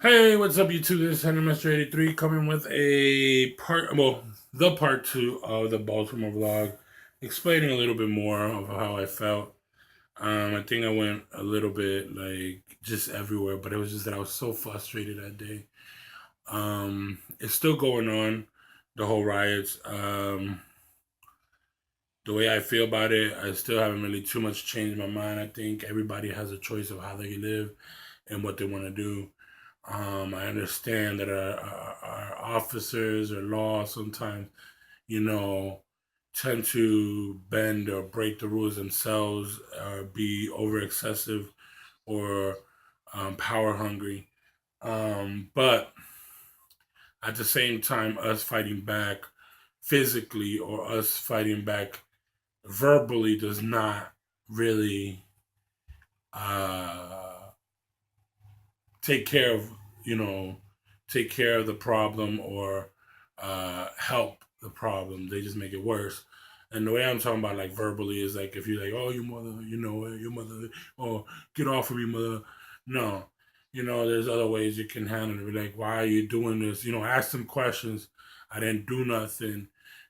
Hey, what's up, YouTube? This is Henry Mr. 83 coming with the part two of the Baltimore vlog, explaining a little bit more of how I felt. I think I went a little bit like just everywhere, but it was just that I was so frustrated that day. It's still going on, the whole riots. The way I feel about it, I still haven't really too much changed my mind. I think everybody has a choice of how they live and what they want to do. I understand that our officers or law sometimes, you know, tend to bend or break the rules themselves or be over excessive or power hungry. But at the same time, us fighting back physically or us fighting back verbally does not really uh, take care of you know take care of the problem or help the problem. They just make it worse. And the way I'm talking about like verbally is like if you're like, oh, your mother, your mother, oh, get off of me, mother. No, there's other ways you can handle it. Like, why are you doing this? Ask them questions. I didn't do nothing.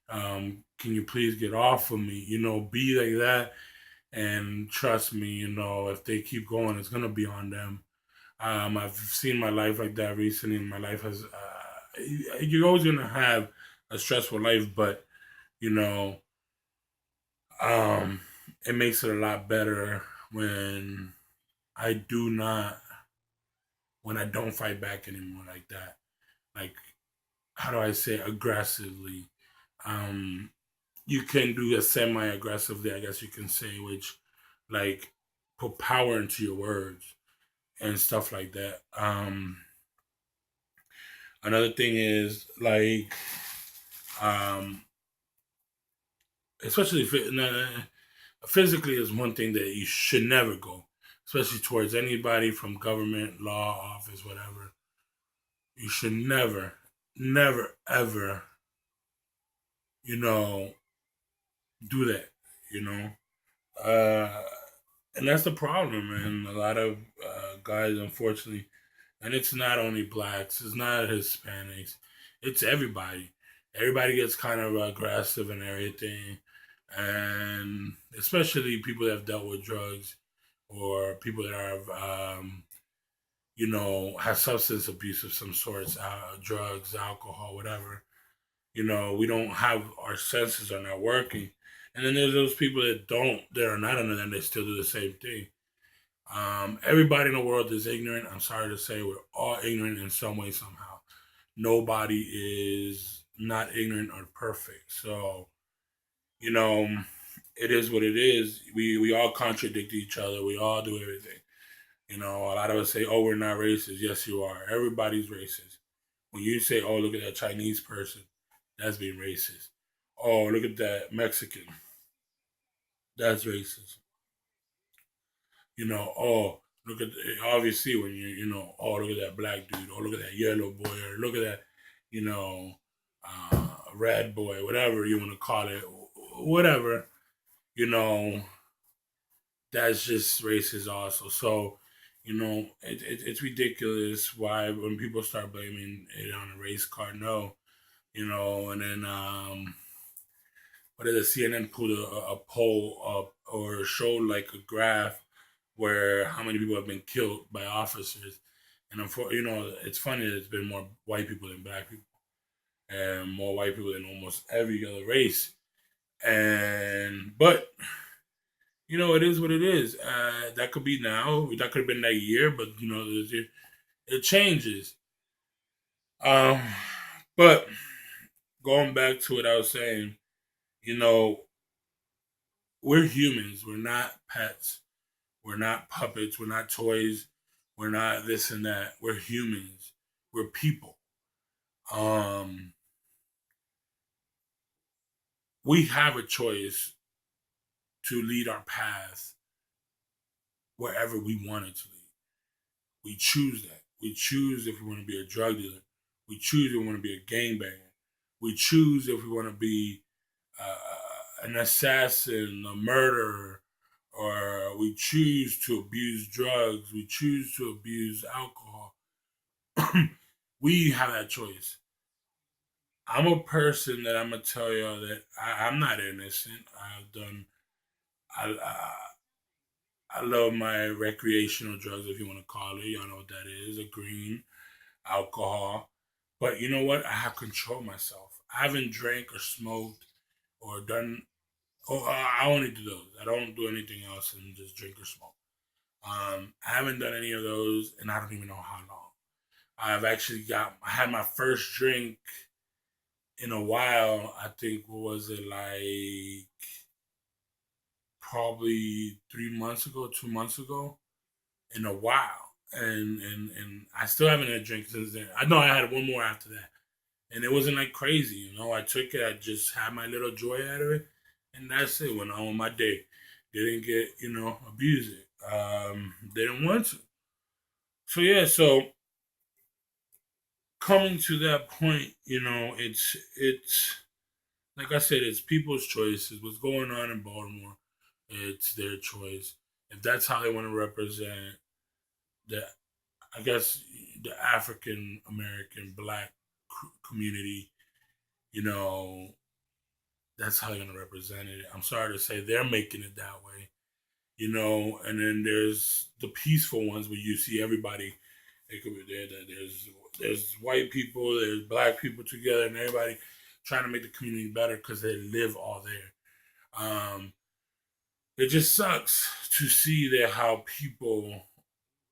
Can you please get off of me? Be like that. And trust me, if they keep going, it's gonna be on them. I've seen my life like that recently. My life has, you're always going to have a stressful life, but, you know, um, it makes it a lot better when I do not, when I don't fight back anymore like that. Like, how do I say aggressively? Um, you can do a semi aggressively, I guess you can say, which, like, put power into your words and stuff like that. Another thing is like, um, especially physically is one thing that you should never go, especially towards anybody from government, law, office, whatever. You should never, never, ever, you know, do that. You know, uh, and that's the problem, man. A lot of guys, unfortunately, and it's not only blacks, it's not Hispanics, it's everybody. Everybody gets kind of aggressive and everything, and especially people that have dealt with drugs or people that are, have substance abuse of some sorts, drugs, alcohol, whatever. We don't have our senses are not working, and then there's those people that don't, that are not under them, they still do the same thing. Everybody in the world is ignorant. I'm sorry to say, we're all ignorant in some way, somehow. Nobody is not ignorant or perfect. So, you know, it is what it is. We all contradict each other. We all do everything. A lot of us say, "Oh, we're not racist." Yes, you are. Everybody's racist. When you say, "Oh, look at that Chinese person," that's being racist. Oh, look at that Mexican. That's racist. Oh, look at, obviously when oh, look at that black dude, or look at that yellow boy, or look at that, you know, red boy, whatever you want to call it, whatever, you know, that's just racist also. So, it's ridiculous why when people start blaming it on a race card, no, and then, what is it, CNN put a poll up or showed like a graph where how many people have been killed by officers. And it's funny that it's been more white people than black people, and more white people than almost every other race. But it is what it is. That could be now. That could have been that year, but it changes. Um, but going back to what I was saying, you know, we're humans. We're not pets. We're not puppets. We're not toys. We're not this and that. We're humans. We're people. Um, we have a choice to lead our path wherever we want it to lead. We choose that. We choose if we want to be a drug dealer. We choose if we want to be a gangbanger. We choose if we want to be an assassin, a murderer, or we choose to abuse drugs. We choose to abuse alcohol. we have that choice. I'm a person that I'm gonna tell y'all that I'm not innocent. I've done. I love my recreational drugs, if you want to call it. Y'all know what that is. A green, alcohol. But you know what? I have control myself. I haven't drank or smoked or done. Oh, I only do those. I don't do anything else and just drink or smoke. I haven't done any of those, and I don't even know how long. I had my first drink in a while. I think, what was it, like probably 3 months ago, 2 months ago, in a while. And I still haven't had a drink since then. I know I had one more after that. And it wasn't like crazy, you know. I took it, I just had my little joy out of it, and that's it. Went on with my day. Didn't get, abuse it. Didn't want to. So yeah, so coming to that point, it's like I said, it's people's choices. What's going on in Baltimore, it's their choice. If that's how they want to represent the, I guess, the African American Black community, you know, that's how they're gonna represent it. I'm sorry to say they're making it that way, And then there's the peaceful ones where you see everybody. It could be there. There's white people, there's black people together, and everybody trying to make the community better because they live all there. It just sucks to see that how people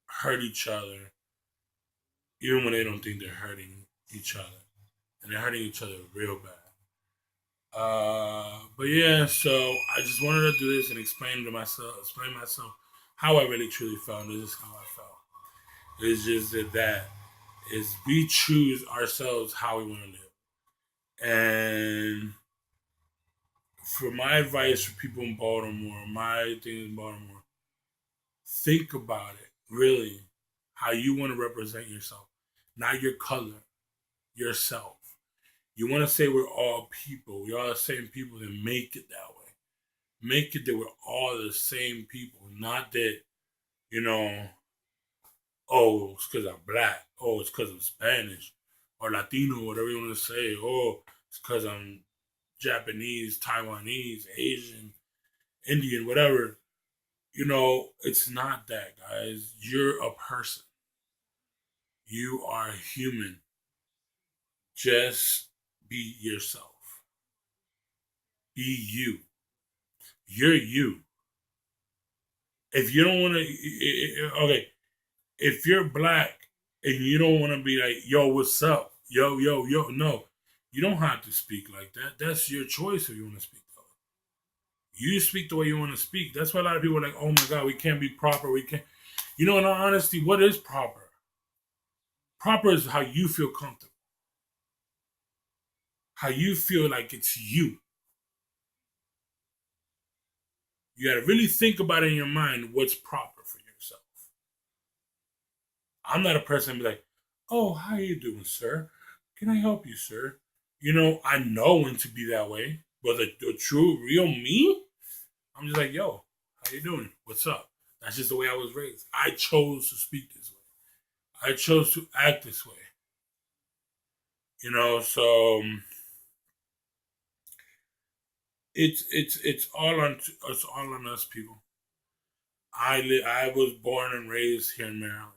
hurt each other, even when they don't think they're hurting each other, and they're hurting each other real bad. But yeah, so I just wanted to do this and explain myself how I really truly felt. This is how I felt. It's just that is we choose ourselves how we want to live. And for my advice for people in Baltimore, my thing in Baltimore, think about it really, how you want to represent yourself, not your color, yourself. You want to say we're all people, we're all the same people, then make it that way. Make it that we're all the same people, not that, you know, oh, it's because I'm black, oh, it's because I'm Spanish or Latino, whatever you want to say, oh, it's because I'm Japanese, Taiwanese, Asian, Indian, whatever. It's not that, guys. You're a person. You are human. Just be yourself. Be you. You're you. If you don't want to, okay, if you're black and you don't want to be like, yo, what's up? Yo, yo, yo. No, you don't have to speak like that. That's your choice if you want to speak that way. You speak the way you want to speak. That's why a lot of people are like, oh my God, we can't be proper. We can't. In all honesty, what is proper? Proper is how you feel comfortable, how you feel like it's you. You got to really think about it in your mind what's proper for yourself. I'm not a person to be like, oh, how you doing, sir? Can I help you, sir? I know when to be that way, but the true, real me, I'm just like, yo, how you doing? What's up? That's just the way I was raised. I chose to speak this way. I chose to act this way. So it's all on us people. I was born and raised here in Maryland.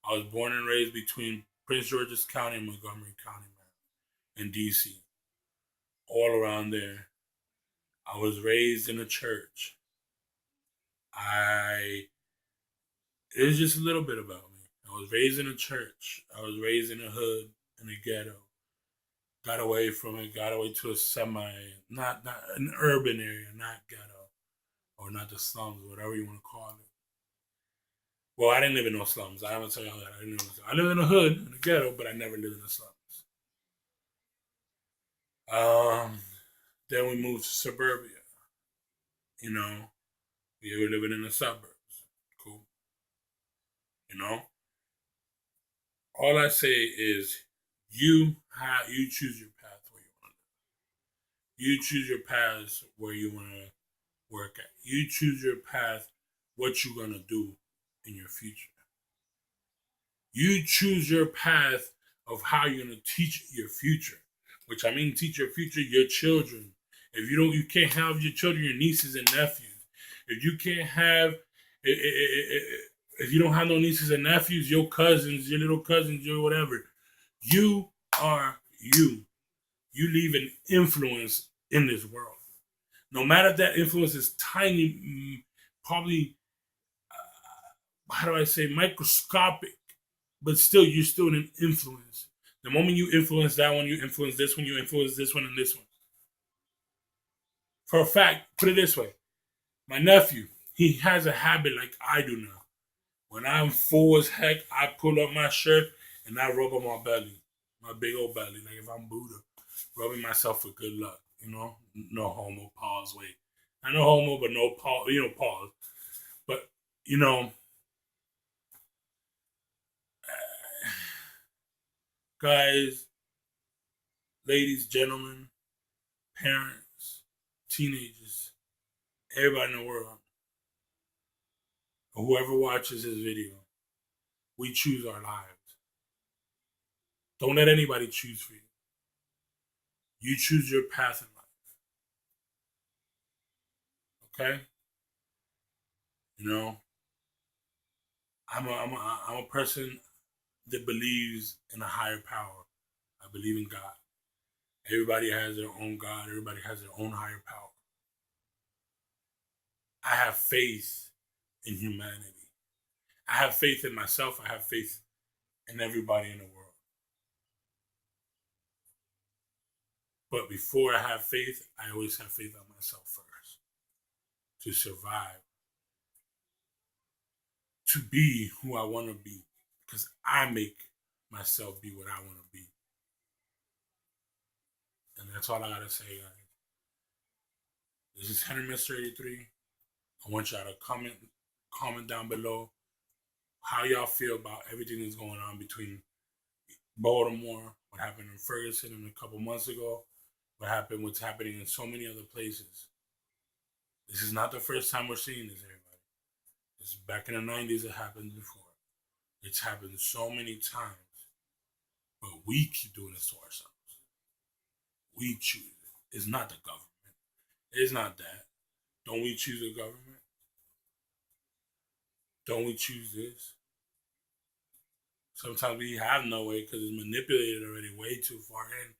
I was born and raised between Prince George's County and Montgomery County, Maryland, and DC, all around there. I was raised in a church. I It's just a little bit about me. I was raised in a church. I was raised in a hood, in a ghetto. Got away from it. Got away to a not an urban area, not ghetto, or not the slums, whatever you want to call it. Well, I didn't live in no slums. I haven't tell y'all that. I lived in a hood, in a ghetto, but I never lived in the slums. Um, then we moved to suburbia. You know, we were living in the suburbs. Cool. You know, all I say is you choose your path where you want to. You choose your path where you want to work at. You choose your path, what you're gonna do in your future. You choose your path of how you're gonna teach your future. Which I mean teach your future, your children. If you can't have your children, your nieces and nephews. If you can't have if you don't have no nieces and nephews, your cousins, your little cousins, your whatever, you are you. You leave an influence in this world. No matter if that influence is tiny, probably, how do I say, microscopic, but still, you're still an influence. The moment you influence that one, you influence this one, you influence this one and this one. For a fact, put it this way, my nephew, he has a habit like I do now. When I'm full as heck, I pull up my shirt and I rub on my belly, my big old belly, like if I'm Buddha, rubbing myself for good luck. No homo, pause, wait. I know homo, but no pause, pause. But, you know, guys, ladies, gentlemen, parents, teenagers, everybody in the world, whoever watches this video, we choose our lives. Don't let anybody choose for you. You choose your path in life. Okay? You know, I'm a person that believes in a higher power. I believe in God. Everybody has their own God. Everybody has their own higher power. I have faith in humanity. I have faith in myself. I have faith in everybody in the world. But before I have faith, I always have faith in myself first to survive, to be who I want to be, because I make myself be what I want to be. And that's all I got to say, guys. This is Henry Mr. 83. I want y'all to comment down below how y'all feel about everything that's going on between Baltimore, what happened in Ferguson a couple months ago, what's happening in so many other places. This is not the first time we're seeing this, everybody. This back in the 90s, it happened before. It's happened so many times, but we keep doing this to ourselves. We choose it. It's not the government. It's not that. Don't we choose the government? Don't we choose this? Sometimes we have no way because it's manipulated already way too far in.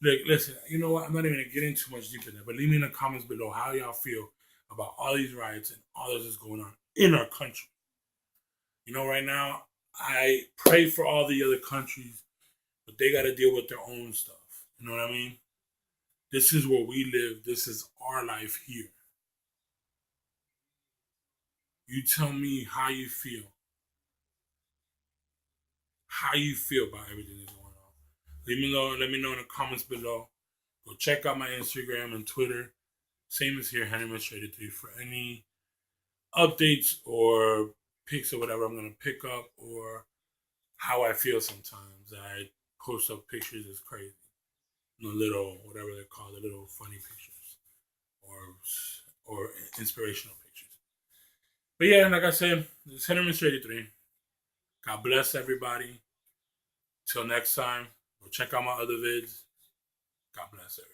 Look, listen, you know what? I'm not even going to get into much deeper there, but leave me in the comments below how y'all feel about all these riots and all this is going on in our country. Right now, I pray for all the other countries, but they got to deal with their own stuff. You know what I mean? This is where we live. This is our life here. You tell me how you feel. How you feel about everything that's going on. Let me know in the comments below. Go check out my Instagram and Twitter. Same as here, Henry Administrator 3 for any updates or pics or whatever I'm gonna pick up or how I feel sometimes. I post up pictures is crazy. The little whatever they're called, the little funny pictures or inspirational pictures. But yeah, like I said, this is Henry Administrator 3. God bless everybody. Till next time, go check out my other vids. God bless everybody.